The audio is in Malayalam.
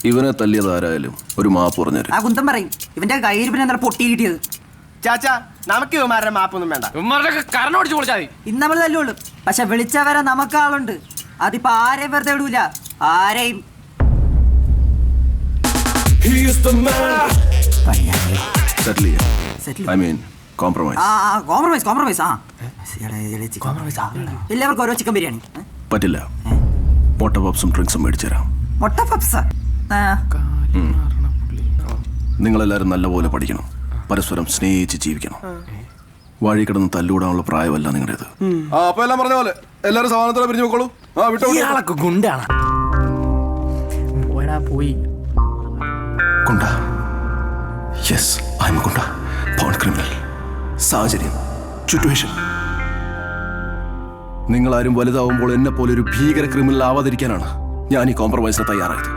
ഇവനെ തല്ലിയത് ആരായാലും ഒരു മാപ്പ് പറഞ്ഞുതരും. ആ കുന്തം പറയും ഇവന്റെ കയ്യിൽ പിന്നെ എന്താ പൊട്ടി കിട്ടിയത്. ചാച്ചാ നമുക്ക് ഇവന്മാരുടെ മാപ്പൊന്നും വേണ്ട. ഇവന്മാരുടെ കരണം അടിച്ചു പൊളിച്ചാൽ മതി. ഇന്ന് നമ്മൾ തല്ലുള്ളൂ. പക്ഷെ വിളിച്ചവരെ നമുക്ക് ആളുണ്ട്. അതിപ്പോ ആരെയും വെറുതെ വിടൂല. ആരെയും സെറ്റിൽ ചെയ്യാം. I mean compromise. കോംപ്രമൈസ്. എല്ലാവർക്കും ഓരോ ചിക്കൻ ബിരിയാണി. പറ്റില്ല. മുട്ട പപ്സും ഡ്രിങ്ക്സും മേടിച്ചു തരാം. മുട്ട പപ്സ്. നിങ്ങളെല്ലാവരും നല്ലപോലെ പഠിക്കണം. പരസ്പരം സ്നേഹിച്ച് ജീവിക്കണം. വഴി കിടന്ന് തല്ലൂടാനുള്ള പ്രായമല്ല നിങ്ങളുടേത്. അപ്പൊ എല്ലാം പറഞ്ഞ പോലെ എല്ലാരും സമാധാനത്തോടെ പിരിഞ്ഞു പോക്കോളൂ. ഇയാളൊക്കെ ഗുണ്ടാണ്. പോയി ഗുണ്ട. Yes, I am goonda. Born criminal. സാഹചര്യം, സിറ്റുവേഷൻ. നിങ്ങളാരും വലുതാവുമ്പോൾ എന്നെ പോലെ ഒരു ഭീകര ക്രിമിനൽ ആവാതിരിക്കാനാണ് ഞാൻ ഈ കോംപ്രമൈസിന് തയ്യാറായത്.